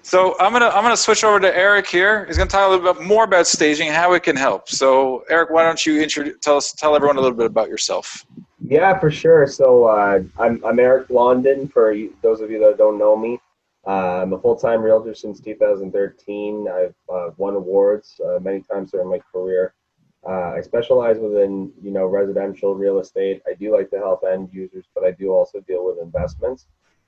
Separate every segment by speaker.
Speaker 1: So I'm gonna switch over to Eric here. He's gonna talk a little bit more about staging and how it can help. So Eric, why don't you tell everyone a little bit about yourself?
Speaker 2: Yeah, for sure. So I'm Eric Blondin. For those of you that don't know me, I'm a full-time realtor since 2013. I've won awards many times during my career. I specialize within residential real estate. I do like to help end users, but I do also deal with investments.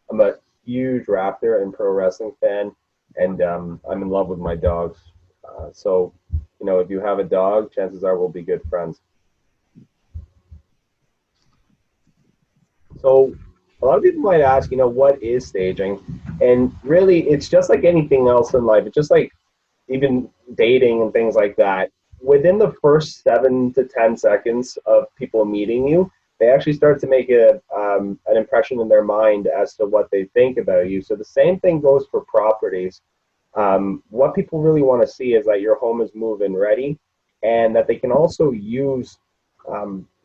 Speaker 2: I'm a huge Raptor and pro wrestling fan, and I'm in love with my dogs. So if you have a dog, chances are we'll be good friends. So a lot of people might ask, what is staging? And really, it's just like anything else in life. It's just like even dating and things like that. Within the first 7 to 10 seconds of people meeting you, they actually start to make an impression in their mind as to what they think about you. So the same thing goes for properties. What people really want to see is that your home is move-in ready, and that they can also use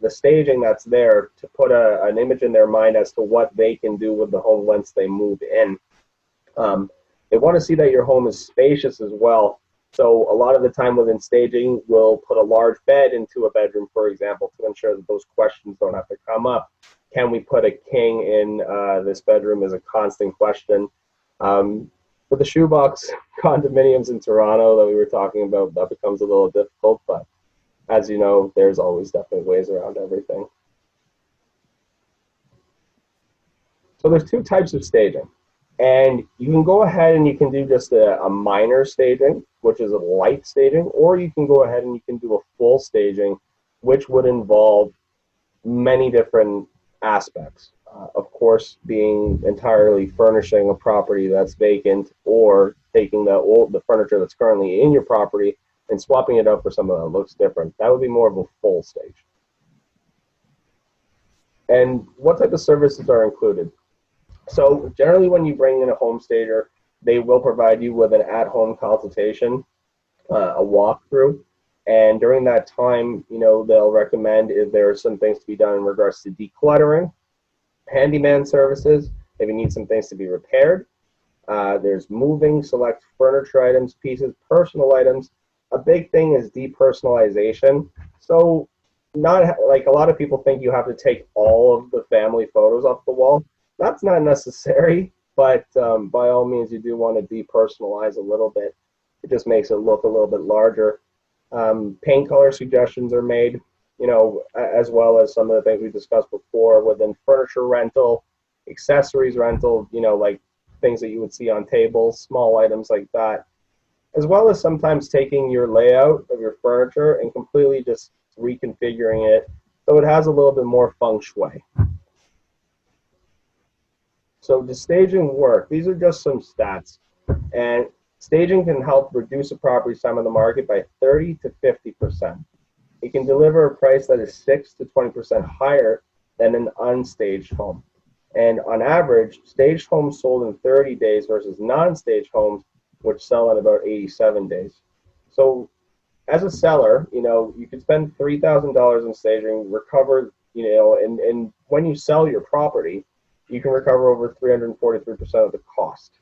Speaker 2: the staging that's there to put an image in their mind as to what they can do with the home once they move in. They want to see that your home is spacious as well. So a lot of the time within staging, we'll put a large bed into a bedroom, for example, to ensure that those questions don't have to come up. Can we put a king in this bedroom is a constant question. For the shoebox condominiums in Toronto that we were talking about, that becomes a little difficult, but as you know, there's always definitely ways around everything. So there's two types of staging. And you can go ahead and you can do just a minor staging, which is a light staging, or you can go ahead and you can do a full staging, which would involve many different aspects. Of course, being entirely furnishing a property that's vacant, or taking the furniture that's currently in your property and swapping it out for something that looks different. That would be more of a full stage. And what type of services are included? So generally when you bring in a home stager, they will provide you with an at-home consultation, a walkthrough. And during that time, they'll recommend if there are some things to be done in regards to decluttering, handyman services, if you need some things to be repaired. There's moving, select furniture items, pieces, personal items. A big thing is depersonalization. So not like a lot of people think you have to take all of the family photos off the wall. That's not necessary, but by all means, you do want to depersonalize a little bit. It just makes it look a little bit larger. Paint color suggestions are made, as well as some of the things we discussed before within furniture rental, accessories rental, like things that you would see on tables, small items like that, as well as sometimes taking your layout of your furniture and completely just reconfiguring it so it has a little bit more feng shui. So does staging work? These are just some stats. And staging can help reduce a property's time on the market by 30 to 50%. It can deliver a price that is 6 to 20% higher than an unstaged home. And on average, staged homes sold in 30 days versus non-staged homes, which sell in about 87 days. So as a seller, you could spend $3,000 in staging, recover, and when you sell your property, you can recover over 343% of the cost.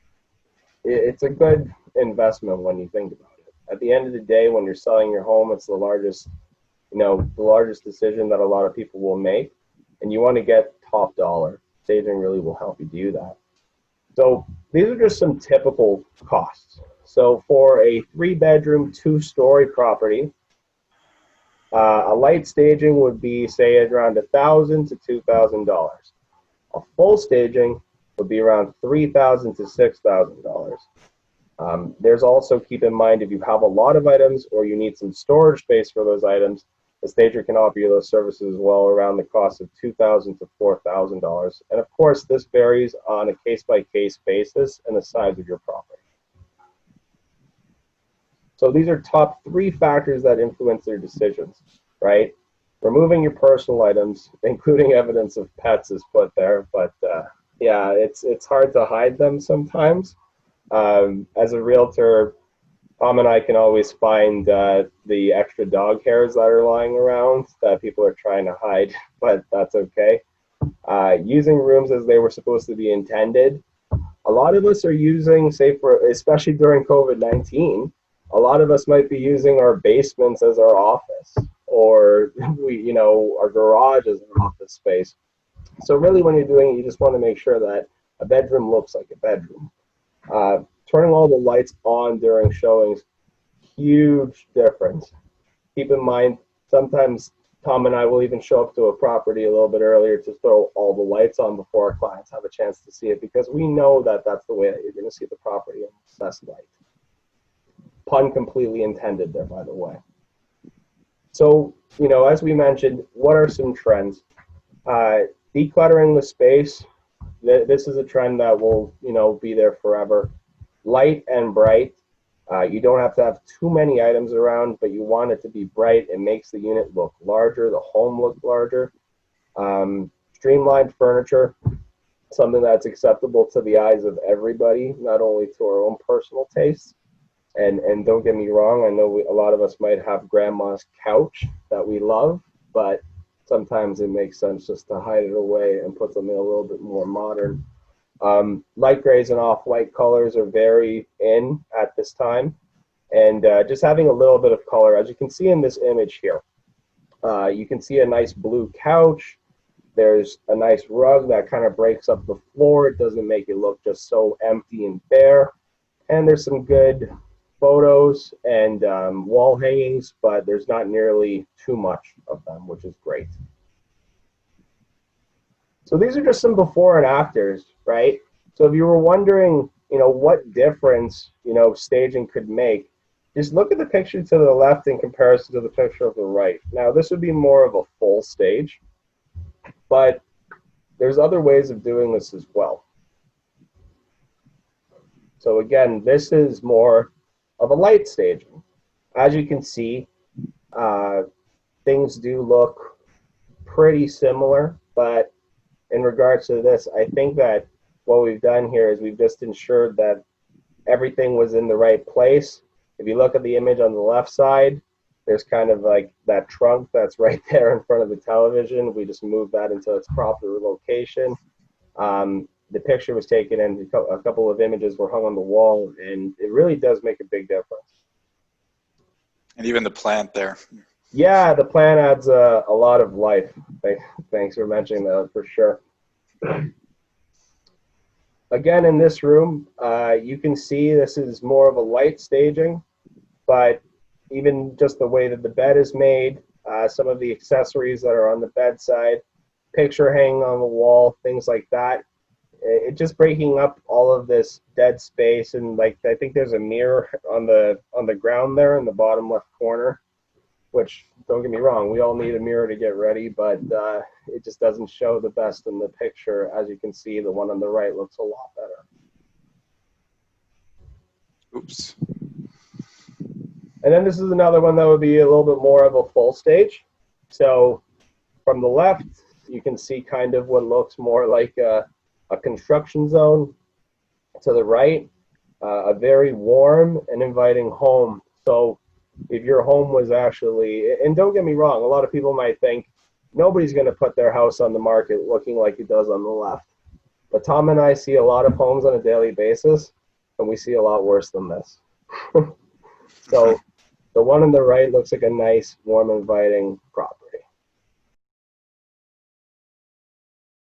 Speaker 2: It's a good investment when you think about it. At the end of the day, when you're selling your home, it's the largest decision that a lot of people will make, and you want to get top dollar. Staging really will help you do that. So these are just some typical costs. So for a 3-bedroom, 2-story property, a light staging would be, say, around $1,000 to $2,000. A full staging would be around $3,000 to $6,000. There's also, keep in mind, if you have a lot of items or you need some storage space for those items, the stager can offer you those services as well, around the cost of $2,000 to $4,000. And of course, this varies on a case-by-case basis and the size of your property. So these are top 3 factors that influence their decisions, right? Removing your personal items, including evidence of pets, is put there, but yeah, it's hard to hide them sometimes. As a realtor, Tom and I can always find the extra dog hairs that are lying around that people are trying to hide, but that's okay. Using rooms as they were supposed to be intended. A lot of us are using, say, especially during COVID-19, a lot of us might be using our basements as our office, or our garage as our office space. So really, when you're doing it, you just want to make sure that a bedroom looks like a bedroom. Turning all the lights on during showings, huge difference. Keep in mind, sometimes Tom and I will even show up to a property a little bit earlier to throw all the lights on before our clients have a chance to see it, because we know that that's the way that you're going to see the property in best light. Pun completely intended there, by the way. So, as we mentioned, what are some trends? Decluttering the space. This is a trend that will, be there forever. Light and bright. You don't have to have too many items around, but you want it to be bright. It makes the unit look larger, the home look larger. Streamlined furniture, something that's acceptable to the eyes of everybody, not only to our own personal tastes. And don't get me wrong, I know a lot of us might have grandma's couch that we love, but sometimes it makes sense just to hide it away and put something a little bit more modern. Light grays and off-white colors are very in at this time. And just having a little bit of color, as you can see in this image here, you can see a nice blue couch. There's a nice rug that kind of breaks up the floor. It doesn't make it look just so empty and bare. And there's some good photos and wall hangings, but there's not nearly too much of them, which is great. So these are just some before and afters, right? So if you were wondering, what difference, staging could make, just look at the picture to the left in comparison to the picture of the right. Now, this would be more of a full stage, but there's other ways of doing this as well. So again, this is more of a light staging. As you can see, things do look pretty similar, but in regards to this, I think that what we've done here is we've just ensured that everything was in the right place. If you look at the image on the left side, there's kind of like that trunk that's right there in front of the television. We just moved that into its proper location. The picture was taken and a couple of images were hung on the wall, and it really does make a big difference.
Speaker 1: And even the plant there.
Speaker 2: Yeah, the plant adds a lot of life. Thanks for mentioning that, for sure. Again, in this room, you can see this is more of a light staging, but even just the way that the bed is made, some of the accessories that are on the bedside, picture hanging on the wall, things like that. It just breaking up all of this dead space, and I think there's a mirror on the ground there in the bottom left corner, which, don't get me wrong, we all need a mirror to get ready, but it just doesn't show the best in the picture. As you can see, the one on the right looks a lot better.
Speaker 1: Oops.
Speaker 2: And then this is another one that would be a little bit more of a full stage. So from the left, you can see kind of what looks more like a construction zone. To the right, a very warm and inviting home. So if your home was actually, and don't get me wrong, a lot of people might think nobody's going to put their house on the market looking like it does on the left. But Tom and I see a lot of homes on a daily basis, and we see a lot worse than this. So the one on the right looks like a nice, warm, inviting property.